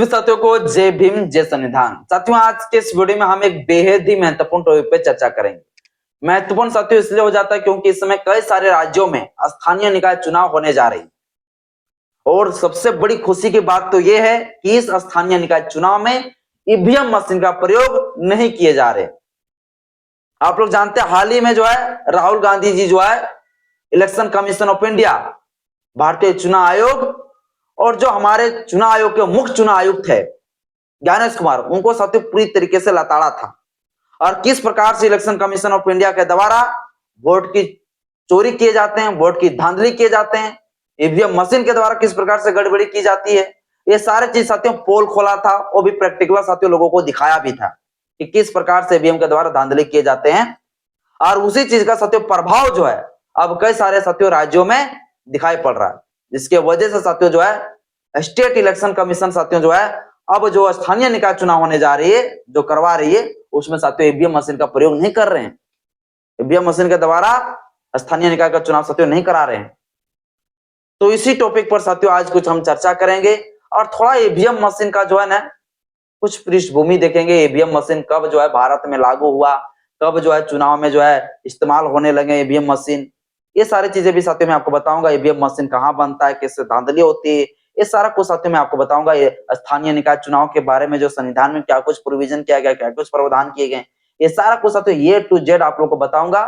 सभी साथियों को जय भीम जय संविधान। साथियों, आज के इस वीडियो में हम एक बेहद ही महत्वपूर्ण टॉपिक पे चर्चा करेंगे। महत्वपूर्ण साथियों इसलिए हो जाता है क्योंकि इस समय कई सारे राज्यों में स्थानीय निकाय चुनाव होने जा रही है और सबसे बड़ी खुशी की बात तो यह है कि इस स्थानीय निकाय चुनाव में ईवीएम मशीन का प्रयोग नहीं किए जा रहे। आप लोग जानते हैं हाल ही में जो है राहुल गांधी जी जो है इलेक्शन कमीशन ऑफ इंडिया, भारतीय चुनाव आयोग और जो हमारे चुनाव आयोग के मुख्य चुनाव आयुक्त है ज्ञानेश कुमार, उनको साथियों पूरी तरीके से लताड़ा था और किस प्रकार से इलेक्शन कमीशन ऑफ इंडिया के द्वारा वोट की चोरी किए जाते हैं, वोट की धांधली किए जाते हैं, ईवीएम मशीन के द्वारा किस प्रकार से गड़बड़ी की जाती है, ये सारे चीज साथियों पोल खोला था और भी प्रैक्टिकल साथियों लोगों को दिखाया भी था कि किस प्रकार से ईवीएम के द्वारा धांधली किए जाते हैं। और उसी चीज का साथियों प्रभाव जो है अब कई सारे साथियों राज्यों में दिखाई पड़ रहा है, जिसके वजह से साथियों जो है स्टेट इलेक्शन कमीशन साथियों जो है अब जो स्थानीय निकाय चुनाव होने जा रही है जो करवा रही है उसमें साथियों ईवीएम मशीन का प्रयोग नहीं कर रहे हैं। ईवीएम मशीन के द्वारा स्थानीय निकाय का चुनाव साथियों नहीं करा रहे हैं। तो इसी टॉपिक पर साथियों आज कुछ हम चर्चा करेंगे और थोड़ा ईवीएम मशीन का जो है ना कुछ पृष्ठभूमि देखेंगे। ईवीएम मशीन कब जो है भारत में लागू हुआ, कब जो है चुनाव में जो है इस्तेमाल होने लगे ईवीएम मशीन, ये सारी चीजें भी साथियों मैं आपको बताऊंगा। ईवीएम मशीन कहाँ बनता है, कैसे धांधली होती है, ये सारा कुछ साथियों मैं आपको बताऊंगा। ये स्थानीय निकाय चुनाव के बारे में जो संविधान में क्या कुछ प्रोविजन किया गया, क्या कुछ प्रावधान किए गए, ये सारा कुछ साथियों ए टू जेड आप लोगों को बताऊंगा।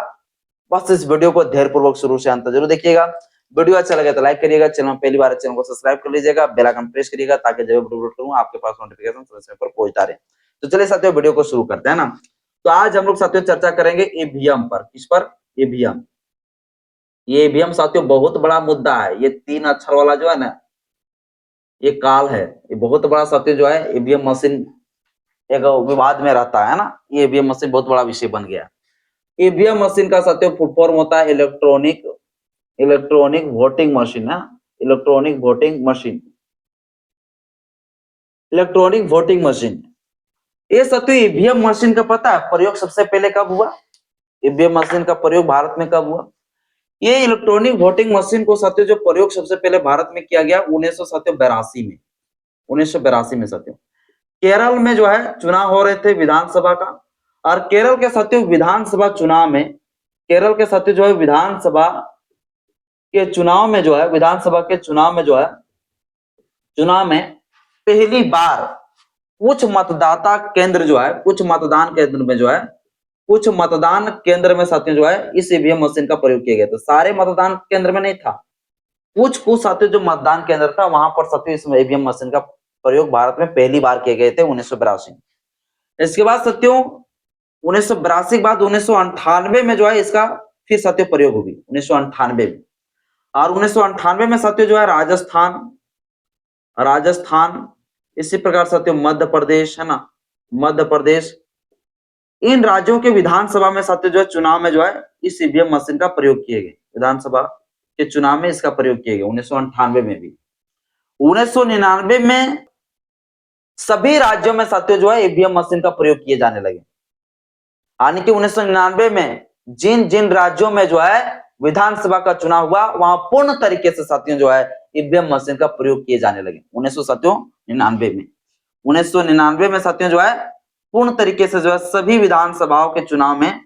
बस इस वीडियो को धैर्यपूर्वक शुरू से अंत जरूर देखिएगा। वीडियो अच्छा लगे तो लाइक करिएगा, चैनल पहली बार चैनल को सब्सक्राइब कर लीजिएगा, बेल आइकन प्रेस करिएगा ताकि जब वीडियो अपलोड करूं आपके पास नोटिफिकेशन समय पर पहुंचता रहे। तो चलिए साथियों वीडियो को शुरू करते हैं ना। तो आज हम लोग साथियों चर्चा करेंगे ईवीएम पर। किस पर? ईवीएम। ये ईवीएम साथियों बहुत बड़ा मुद्दा है। ये 3 अक्षर वाला जो है ना ये काल है, ये बहुत बड़ा साथियों जो है ईवीएम मशीन एक विवाद में रहता है ना। ये ईवीएम मशीन बहुत बड़ा विषय बन गया। ईवीएम मशीन का साथियों फुल फॉर्म होता है इलेक्ट्रॉनिक वोटिंग मशीन है। Electronic voting machine, electronic voting machine. ये साथियों ईवीएम मशीन का पता है प्रयोग सबसे पहले कब हुआ? ईवीएम मशीन का प्रयोग भारत में कब हुआ? ये इलेक्ट्रॉनिक वोटिंग मशीन को साथियों जो प्रयोग सबसे पहले भारत में किया गया 1982 में। 1982 में साथियों केरल में जो है चुनाव हो रहे थे विधानसभा का, और केरल के साथियों विधानसभा चुनाव में, केरल के साथियों जो है विधानसभा के चुनाव में जो है, विधानसभा के चुनाव में जो है, चुनाव में पहली बार कुछ मतदाता केंद्र जो है, कुछ मतदान केंद्र में जो है, कुछ मतदान केंद्र में साथियों जो है इस ईवीएम मशीन का प्रयोग किया गया। तो सारे मतदान केंद्र में नहीं था, कुछ साथियों जो मतदान केंद्र था वहां पर साथियों इस ईवीएम मशीन का प्रयोग भारत में पहली बार किए गए थे 1982। इसके बाद साथियों 1982 के बाद 1998 में जो है इसका फिर साथियों प्रयोग हुई 1998 में। और 1998 में साथियों जो है राजस्थान इसी प्रकार साथियों मध्य प्रदेश है ना, मध्य प्रदेश, इन राज्यों के विधानसभा में साथियों जो है चुनाव में जो है इस ईवीएम मशीन का प्रयोग किए गए। विधानसभा के चुनाव में इसका प्रयोग किए गए 1998 में भी। 1999 में सभी राज्यों में साथियों जो है ईवीएम मशीन का प्रयोग किए जाने लगे। यानी कि 1999 में जिन जिन राज्यों में जो है विधानसभा का चुनाव हुआ वहां पूर्ण तरीके से साथियों जो है ईवीएम मशीन का प्रयोग किए जाने लगे 1999 में। 1999 में साथियों जो है पूर्ण तरीके से जो है सभी विधानसभाओं के चुनाव में,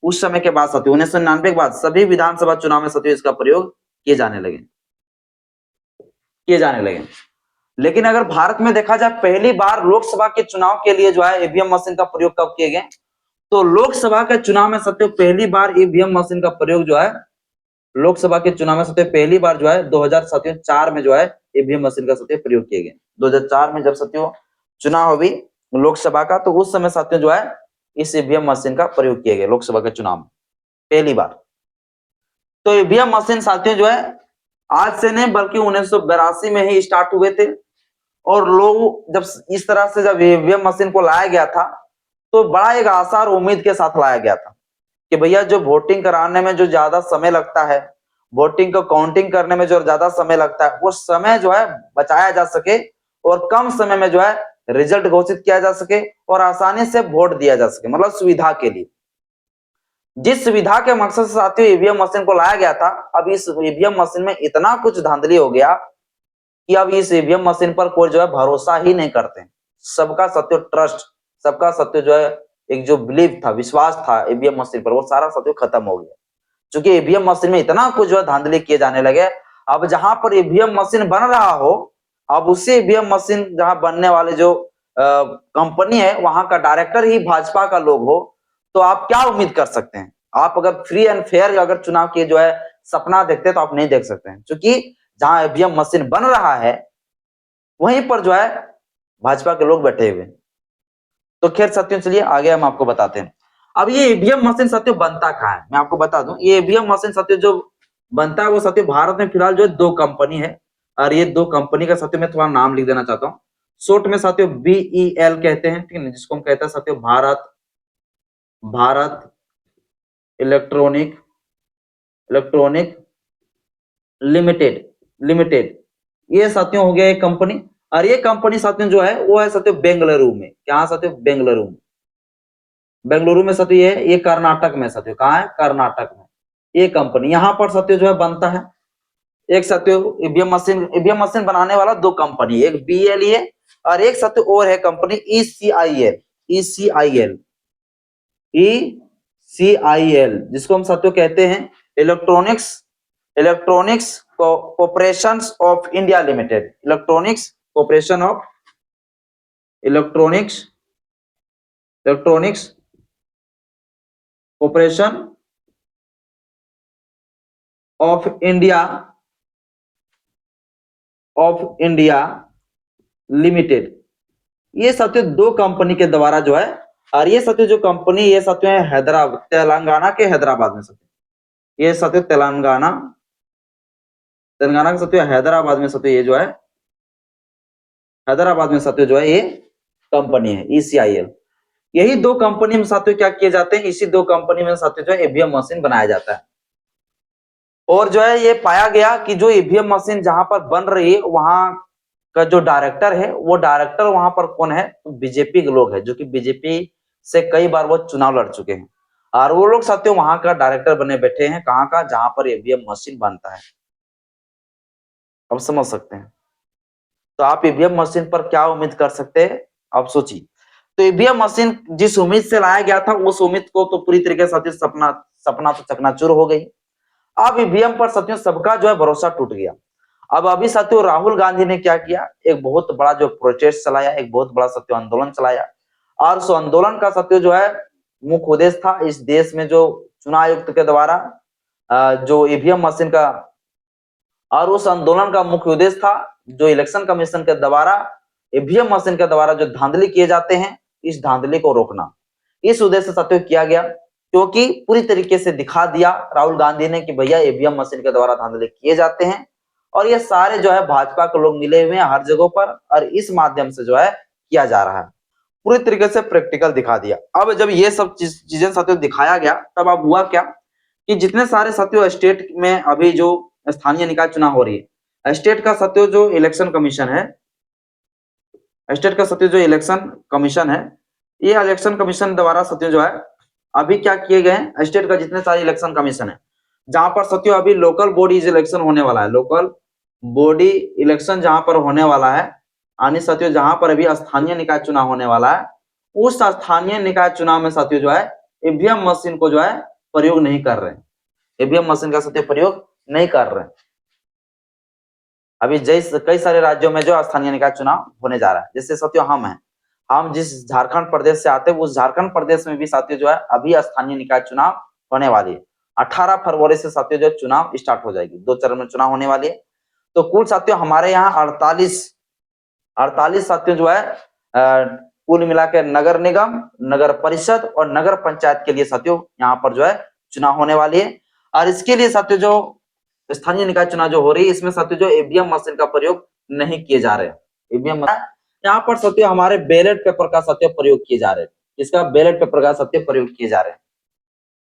उस समय के बाद साथियों 1999 के बाद सभी विधानसभा चुनाव में साथियों इसका प्रयोग किए जाने लगे। लेकिन अगर भारत में देखा जाए पहली बार लोकसभा के चुनाव के लिए जो है ईवीएम मशीन का प्रयोग कब किए गए? तो लोकसभा के चुनाव में साथियों पहली बार ईवीएम मशीन का प्रयोग जो है, लोकसभा के चुनाव में साथियों पहली बार जो है 2004 में जो है ईवीएम मशीन का साथियों प्रयोग किए गए। 2004 में जब साथियों चुनाव हुई लोकसभा का, तो उस समय साथियों जो है इस ईवीएम मशीन का प्रयोग किए गए लोकसभा के चुनाव में पहली बार। तो ईवीएम मशीन साथियों जो है आज से नहीं बल्कि 1982 में ही स्टार्ट हुए थे। और लोग जब इस तरह से जब ईवीएम मशीन को लाया गया था तो बड़ा एक आशा और उम्मीद के साथ लाया गया था कि भैया जो वोटिंग कराने में जो ज्यादा समय लगता है, वोटिंग को काउंटिंग करने में जो ज्यादा समय लगता है, वो समय जो है बचाया जा सके और कम समय में जो है रिजल्ट घोषित किया जा सके और आसानी से वोट दिया जा सके, मतलब सुविधा के लिए। जिस सुविधा के मकसद से साथियों ईवीएम मशीन को लाया गया था, अब इस ईवीएम मशीन में इतना कुछ धांधली हो गया कि अब इस ईवीएम मशीन पर कोई जो है भरोसा ही नहीं करते हैं। सबका सत्य ट्रस्ट, सबका सत्य जो है एक जो बिलीव था, विश्वास था ईवीएम मशीन पर, वो सारा सत्य खत्म हो गया। क्योंकि ईवीएम मशीन में इतना कुछ जो है धांधली किए जाने लगे। अब जहां पर ईवीएम मशीन बन रहा हो, अब उसी ईवीएम मशीन जहां बनने वाले जो कंपनी है वहां का डायरेक्टर ही भाजपा का लोग हो, तो आप क्या उम्मीद कर सकते हैं? आप अगर फ्री एंड फेयर अगर चुनाव के जो है सपना देखते तो आप नहीं देख सकते हैं, क्योंकि जहां ईवीएम मशीन बन रहा है वहीं पर जो है भाजपा के लोग बैठे हुए। तो खैर साथियों, चलिए आगे हम आपको बताते हैं। अब ये ईवीएम मशीन साथियों बनता कहाँ है, मैं आपको बता दूं। ये ईवीएम मशीन साथियों जो बनता है वो साथियों भारत में फिलहाल जो है 2 कंपनी है, और ये 2 कंपनी का साथियों मैं थोड़ा नाम लिख देना चाहता हूँ। शॉर्ट में साथियों BEL कहते हैं, ठीक है, जिसको हम कहते हैं साथियों भारत इलेक्ट्रॉनिक लिमिटेड। ये साथियों हो गया एक कंपनी। और ये कंपनी साथियों जो है वो है साथियों बेंगलुरु में। क्या साथियों? बेंगलुरु में साथियों ये कर्नाटक में साथियों। कहाँ है? कर्नाटक में। ये कंपनी यहाँ पर साथियों जो है बनता है। एक साथियों ईवीएम मशीन बनाने वाला 2 कंपनी, एक BLE और एक साथियों और है कंपनी ECIL, जिसको हम साथियों कहते हैं electronics corporation of India limited. Electronics corporation of India limited. ये साथियों 2 कंपनी के द्वारा जो है, और ये साथियों जो कंपनी ये साथियों है हैदराबाद, तेलंगाना के हैदराबाद में साथियों। ये साथियों तेलंगाना के साथियों हैदराबाद में साथियों ये जो है हैदराबाद में साथियों जो है ये कंपनी है ECIL। यही 2 कंपनी में साथियों क्या किए जाते हैं, इसी 2 कंपनी में साथियों जो है ईवीएम मशीन बनाया जाता है। और जो है ये पाया गया कि जो ईवीएम मशीन जहां पर बन रही है वहां का जो डायरेक्टर है, वो डायरेक्टर वहां पर कौन है? बीजेपी के लोग हैं, जो कि बीजेपी से कई बार वो चुनाव लड़ चुके हैं, और वो लोग साथियों वहां का डायरेक्टर बने बैठे हैं। कहाँ का? जहां पर ईवीएम मशीन बनता है। अब समझ सकते हैं। तो आप ईवीएम मशीन पर क्या उम्मीद कर सकते हैं, आप सोचिए। तो ईवीएम मशीन जिस उम्मीद से लाया गया था, उस उम्मीद को तो पूरी तरीके से सपना तो चकनाचूर हो गई। अब ईवीएम पर साथियों सबका जो है भरोसा टूट गया। अब अभी साथियों राहुल गांधी ने क्या किया, एक बहुत बड़ा जो प्रोटेस्ट चलाया, एक बहुत बड़ा साथियों आंदोलन चलाया। और उस आंदोलन का साथियों जो है मुख्य उद्देश्य था इस देश में जो चुनाव आयुक्त के द्वारा जो ईवीएम मशीन का, और उस आंदोलन का मुख्य उद्देश्य था जो इलेक्शन कमीशन के द्वारा ईवीएम मशीन के द्वारा जो धांधली किए जाते हैं, इस धांधली को रोकना। इस उद्देश्य से साथियों किया गया, क्योंकि पूरी तरीके से दिखा दिया राहुल गांधी ने कि भैया ईवीएम मशीन के द्वारा धांधली किए जाते हैं, और ये सारे जो है भाजपा के लोग मिले हुए हैं हर जगह पर, और इस माध्यम से जो है किया जा रहा है। पूरी तरीके से प्रैक्टिकल दिखा दिया। अब जब ये सब चीजें साथियों दिखाया गया, तब अब हुआ क्या कि जितने सारे साथियों स्टेट में अभी जो स्थानीय निकाय चुनाव हो रही है, स्टेट का साथियों जो इलेक्शन कमीशन है, ये इलेक्शन कमीशन द्वारा साथियों जो है अभी क्या किए गए हैं, स्टेट का जितने सारे इलेक्शन कमीशन है, जहां पर साथियों अभी लोकल बॉडी इलेक्शन होने वाला है, लोकल बॉडी इलेक्शन जहां पर होने वाला है, यानी साथियों जहां पर अभी स्थानीय निकाय चुनाव होने वाला है, उस स्थानीय निकाय चुनाव में साथियों जो है ईवीएम मशीन को जो है प्रयोग नहीं कर रहे हैं। ईवीएम मशीन का साथियों प्रयोग नहीं कर रहे हैं। अभी जैसे कई सारे राज्यों में जो स्थानीय निकाय चुनाव होने जा रहा है, जैसे साथियों हम जिस झारखंड प्रदेश से आते हैं, उस झारखंड प्रदेश में भी साथियों जो है अभी स्थानीय निकाय चुनाव होने वाली है। 18 फरवरी से साथियों जो चुनाव स्टार्ट हो जाएगी, 2 चरण में चुनाव होने वाली है। तो कुल साथियों हमारे यहाँ 48 साथियों जो है कुल मिलाकर नगर निगम, नगर परिषद और नगर पंचायत के लिए साथियों यहाँ पर जो है चुनाव होने वाली है। और इसके लिए साथियों जो स्थानीय निकाय चुनाव जो हो रही है, इसमें साथियों जो ईवीएम मशीन का प्रयोग नहीं किए जा रहे हैं। ईवीएम यहाँ पर साथियों हमारे बैलेट पेपर का साथियों प्रयोग किए जा रहे हैं। इसका बैलेट पेपर का साथियों प्रयोग किए जा रहे हैं,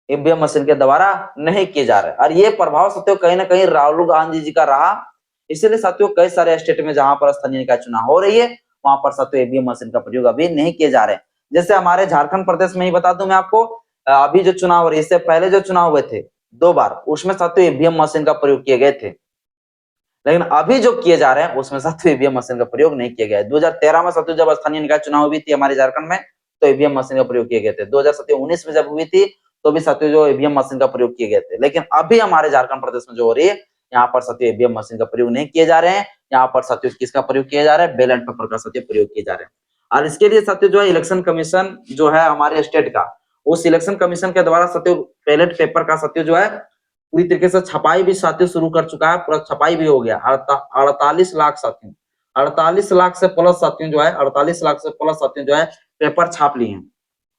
ईवीएम मशीन के द्वारा नहीं किए जा रहे। और ये प्रभाव साथियों कहीं ना कहीं राहुल गांधी जी का रहा। इसीलिए साथियों कई सारे स्टेट में जहां पर स्थानीय निकाय चुनाव हो रही है, वहां पर साथियों ईवीएम मशीन का प्रयोग अभी नहीं किए जा रहे। जैसे हमारे झारखंड प्रदेश में ही बता दूं मैं आपको, अभी जो चुनाव हो रही है, इससे पहले जो चुनाव हुए थे 2 बार, उसमें साथियों ईवीएम मशीन का प्रयोग किए गए थे। लेकिन अभी जो किए जा रहे हैं उसमें साथियों ईवीएम मशीन का प्रयोग नहीं किया गया है। 2013 में साथियों जब स्थानीय निकाय चुनाव हुई थी हमारे झारखंड में तो ईवीएम मशीन का प्रयोग किए गए थे। 2019 में जब हुई थी तो भी साथियों जो ईवीएम मशीन का प्रयोग किए गए थे। लेकिन अभी हमारे झारखंड प्रदेश में जो हो रही है यहाँ पर साथियों ईवीएम मशीन का प्रयोग नहीं किए जा रहे हैं। यहाँ पर साथियों किसका प्रयोग किया जा रहा है? बैलेट पेपर का साथियों प्रयोग किए जा रहे हैं। और इसके लिए साथियों जो है इलेक्शन कमीशन जो है हमारे स्टेट का, उस इलेक्शन कमीशन के द्वारा साथियों बैलेट पेपर का साथियों जो है पूरी तरीके से छपाई भी साथियों शुरू कर चुका है। पूरा छपाई भी हो गया। 48 लाख साथियों, 48 लाख से प्लस साथियों जो है 48 लाख से प्लस साथियों जो है पेपर छाप लिए हैं।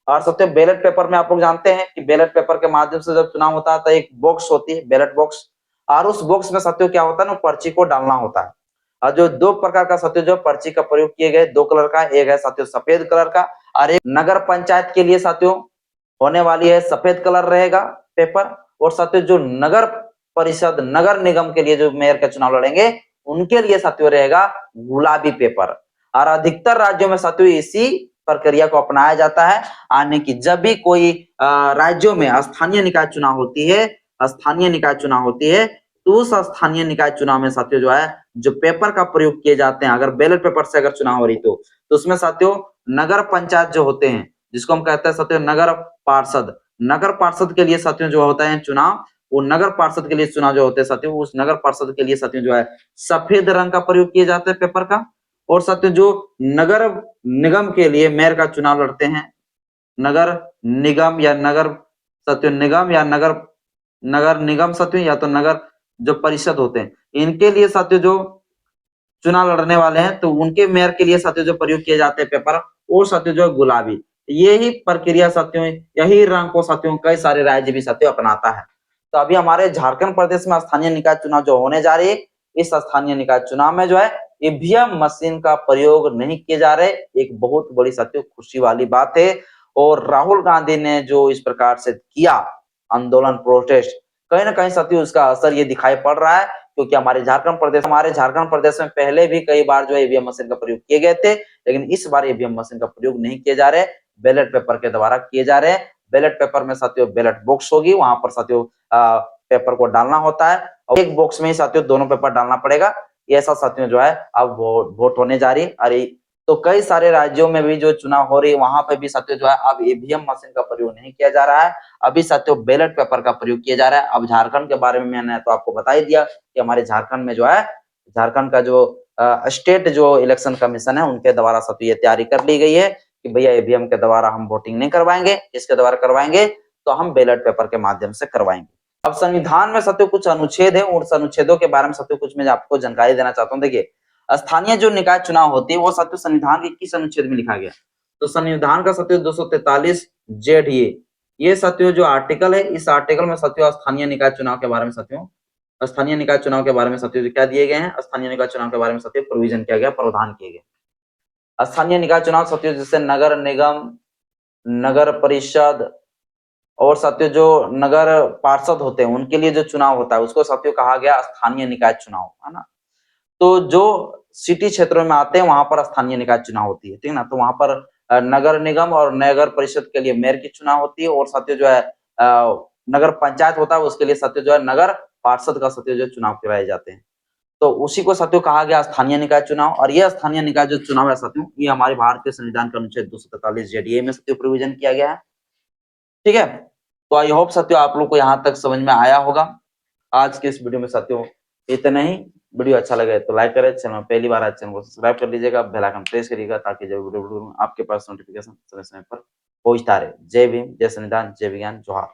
और साथियों बैलेट पेपर में आप लोग जानते हैं कि बैलेट पेपर के माध्यम से जब चुनाव होता है तो एक बॉक्स होती है बैलेट बॉक्स, और उस बॉक्स में साथियों क्या होता है ना, पर्ची को डालना होता है। और जो दो प्रकार का साथियों जो पर्ची का प्रयोग किए गए, दो कलर का, एक है साथियों सफेद कलर का और एक नगर पंचायत के लिए साथियों होने वाली है सफेद कलर रहेगा पेपर, और साथियों जो नगर परिषद नगर निगम के लिए जो मेयर का चुनाव लड़ेंगे उनके लिए साथियों रहेगा गुलाबी पेपर। और अधिकतर राज्यों में साथियों इसी प्रक्रिया को अपनाया जाता है। आने की जब भी कोई राज्यों में स्थानीय निकाय चुनाव होती है, स्थानीय निकाय चुनाव होती है तो उस स्थानीय निकाय चुनाव में साथियों जो है जो पेपर का प्रयोग किए जाते हैं, अगर बैलेट पेपर से अगर चुनाव हो रही तो उसमें साथियों नगर पंचायत जो होते हैं जिसको हम कहते हैं साथियों नगर पार्षद, नगर पार्षद के लिए साथियों जो होता है चुनाव, वो नगर पार्षद के लिए चुनाव जो होते हैं साथियों उस नगर पार्षद के लिए साथियों जो है सफेद रंग का प्रयोग किया जाता है पेपर का। और साथियों जो नगर निगम के लिए मेयर का चुनाव लड़ते हैं, नगर निगम या नगर साथियों निगम या नगर नगर निगम साथियों या तो नगर जो परिषद होते हैं इनके लिए साथियों जो चुनाव लड़ने वाले हैं तो उनके मेयर के लिए साथियों जो प्रयोग किए जाते हैं पेपर और साथियों जो गुलाबी, यही प्रक्रिया साथियों यही रंग को साथियों कई सारे राज्य भी साथियों अपनाता है। तो अभी हमारे झारखंड प्रदेश में स्थानीय निकाय चुनाव जो होने जा रही है, इस स्थानीय निकाय चुनाव में जो है ईवीएम मशीन का प्रयोग नहीं किए जा रहे, एक बहुत बड़ी साथियों खुशी वाली बात है। और राहुल गांधी ने जो इस प्रकार से किया आंदोलन प्रोटेस्ट, कहीं ना कहीं साथियों उसका असर ये दिखाई पड़ रहा है, क्योंकि हमारे झारखंड प्रदेश में पहले भी कई बार जो है ईवीएम मशीन का प्रयोग किए गए थे, लेकिन इस बार ईवीएम मशीन का प्रयोग नहीं किए जा रहे, बैलेट पेपर के द्वारा किए जा रहे हैं। बैलेट पेपर में साथियों बैलेट बॉक्स होगी, वहां पर साथियों पेपर को डालना होता है और एक बॉक्स में ही साथियों दोनों पेपर डालना पड़ेगा। ये ऐसा साथियों जो है अब वोट होने जा रही है। अरे तो कई सारे राज्यों में भी जो चुनाव हो रही है वहां पे भी साथियों जो है अब ईवीएम मशीन का प्रयोग नहीं किया जा रहा है, अभी साथियों बैलेट पेपर का प्रयोग किया जा रहा है। अब झारखंड के बारे में मैंने तो आपको बता ही दिया कि हमारे झारखंड में जो है झारखंड का जो स्टेट जो इलेक्शन कमीशन है उनके द्वारा साथियों ये तैयारी कर ली गई है कि भैया ईवीएम के द्वारा हम वोटिंग नहीं करवाएंगे, इसके द्वारा करवाएंगे तो हम बैलेट पेपर के माध्यम से करवाएंगे। अब संविधान में साथियों कुछ अनुच्छेद है, उन अनुच्छेदों के बारे में साथियों कुछ मैं आपको जानकारी देना चाहता हूँ। देखिए स्थानीय जो निकाय चुनाव होती है वो साथियों संविधान के किस अनुच्छेद में लिखा गया, तो संविधान का साथियों 243 जेड ये साथियों जो आर्टिकल है, इस आर्टिकल में साथियों स्थानीय निकाय चुनाव के बारे में साथियों स्थानीय निकाय चुनाव के बारे में साथियों क्या दिए गए हैं, स्थानीय निकाय चुनाव के बारे में साथियों प्रोविजन किया गया, प्रावधान किए गए। स्थानीय निकाय चुनाव साथियों जैसे नगर निगम, नगर परिषद और साथियों जो नगर पार्षद होते हैं उनके लिए जो चुनाव होता है उसको साथियों कहा गया स्थानीय निकाय चुनाव, है ना। तो जो सिटी क्षेत्रों में आते हैं वहां पर स्थानीय निकाय चुनाव होती है, ठीक है ना। तो वहां पर नगर निगम और नगर परिषद के लिए मेयर की चुनाव होती है और साथियों जो है नगर पंचायत होता है उसके लिए साथियों जो है नगर पार्षद का साथियों जो चुनाव कराए जाते हैं। तो उसी को साथियों कहा गया स्थानीय निकाय चुनाव। और यह स्थानीय निकाय जो चुनाव है साथियों ये हमारे भारतीय संविधान के अनुच्छेद 243 जेडीए में साथियों प्रोविजन किया गया है, ठीक है। तो आई होप साथियों आप लोग को यहाँ तक समझ में आया होगा। आज के इस वीडियो में साथियों इतना ही। वीडियो अच्छा लगे तो लाइक करें, चैनल पहली बार आए चैनल को सब्सक्राइब कर लीजिएगा, बेल आइकन प्रेस करिएगा ताकि जब वीडियो आपके पास नोटिफिकेशन समय समय पर पहुंचता रहे। जय भीम, जय संविधान, जय विज्ञान, जोहार।